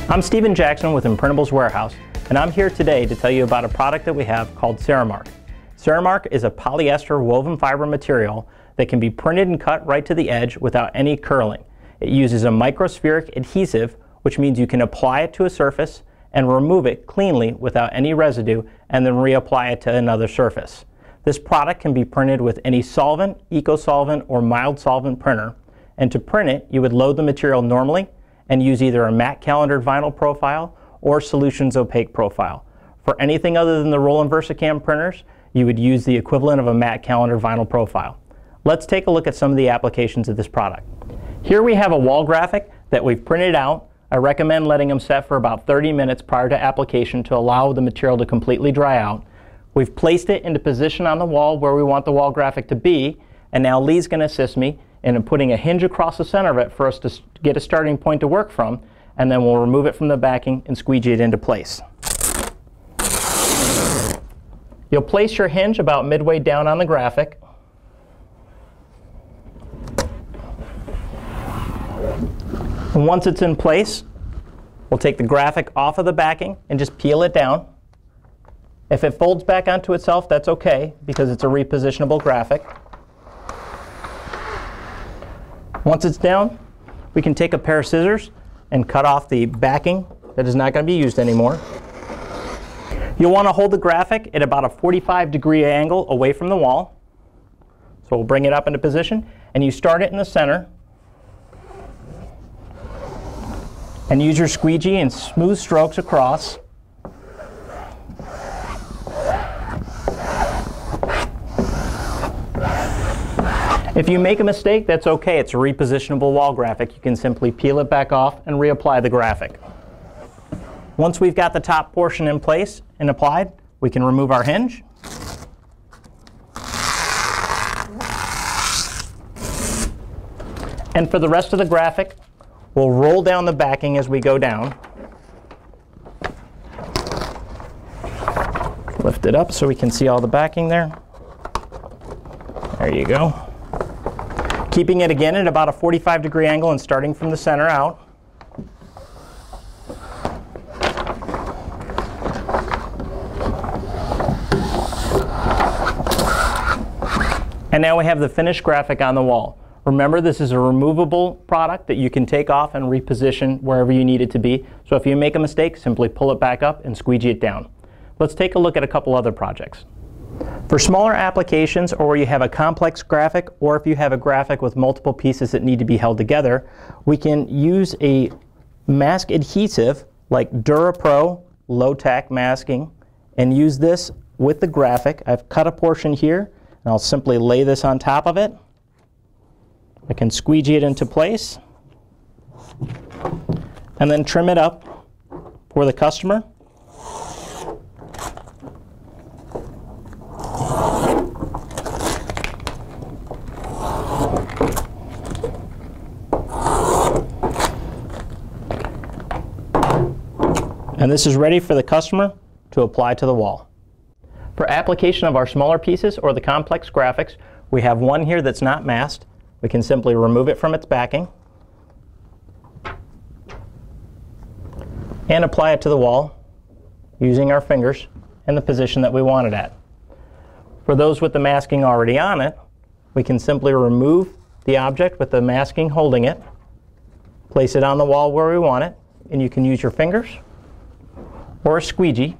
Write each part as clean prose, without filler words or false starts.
I'm Stephen Jackson with Imprintables Warheouse, and I'm here today to tell you about a product that we have called Seramark. Seramark is a polyester woven fiber material that can be printed and cut right to the edge without any curling. It uses a microspheric adhesive, which means you can apply it to a surface and remove it cleanly without any residue and then reapply it to another surface. This product can be printed with any solvent, eco-solvent, or mild solvent printer, and to print it you would load the material normally and use either a matte calendared vinyl profile or Solutions opaque profile. For anything other than the roll and Versacam printers, you would use the equivalent of a matte calendared vinyl profile. Let's take a look at some of the applications of this product. Here we have a wall graphic that we've printed out. I recommend letting them set for about 30 minutes prior to application to allow the material to completely dry out. We've placed it into position on the wall where we want the wall graphic to be, and now Lee's going to assist me in putting a hinge across the center of it for us to get a starting point to work from, and then we'll remove it from the backing and squeegee it into place. You'll place your hinge about midway down on the graphic. And once it's in place, we'll take the graphic off of the backing and just peel it down. If it folds back onto itself, that's okay because it's a repositionable graphic. Once it's down, we can take a pair of scissors and cut off the backing that is not going to be used anymore. You'll want to hold the graphic at about a 45-degree angle away from the wall. So we'll bring it up into position, and you start it in the center. And use your squeegee and smooth strokes across. If you make a mistake, that's okay. It's a repositionable wall graphic. You can simply peel it back off and reapply the graphic. Once we've got the top portion in place and applied, we can remove our hinge. And for the rest of the graphic, we'll roll down the backing as we go down. Lift it up so we can see all the backing there. There you go. Keeping it again at about a 45-degree angle and starting from the center out. And now we have the finished graphic on the wall. Remember, this is a removable product that you can take off and reposition wherever you need it to be. So if you make a mistake, simply pull it back up and squeegee it down. Let's take a look at a couple other projects. For smaller applications, or where you have a complex graphic, or if you have a graphic with multiple pieces that need to be held together, we can use a mask adhesive like DuraPro low-tack masking and use this with the graphic. I've cut a portion here, and I'll simply lay this on top of it. I can squeegee it into place and then trim it up for the customer. And this is ready for the customer to apply to the wall. For application of our smaller pieces or the complex graphics, we have one here that's not masked. We can simply remove it from its backing and apply it to the wall using our fingers in the position that we want it at. For those with the masking already on it, we can simply remove the object with the masking holding it, place it on the wall where we want it, and you can use your fingers or a squeegee,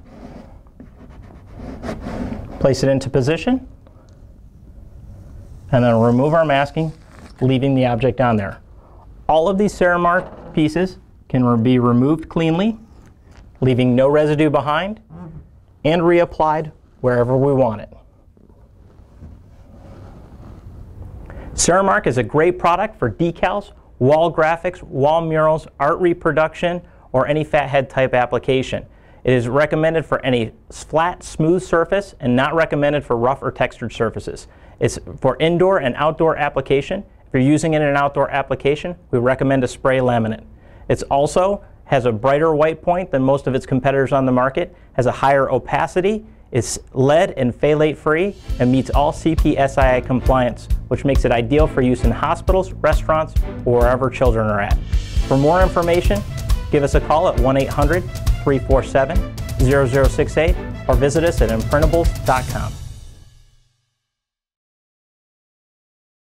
place it into position, and then remove our masking, leaving the object on there. All of these Seramark pieces can be removed cleanly, leaving no residue behind, and reapplied wherever we want it. Seramark is a great product for decals, wall graphics, wall murals, art reproduction, or any fathead type application. It is recommended for any flat, smooth surface and not recommended for rough or textured surfaces. It's for indoor and outdoor application. If you're using it in an outdoor application, we recommend a spray laminate. It also has a brighter white point than most of its competitors on the market, has a higher opacity, is lead and phthalate free, and meets all CP/SII compliance, which makes it ideal for use in hospitals, restaurants, or wherever children are at. For more information, Give us a call at 1-800-347-0068 or visit us at imprintables.com.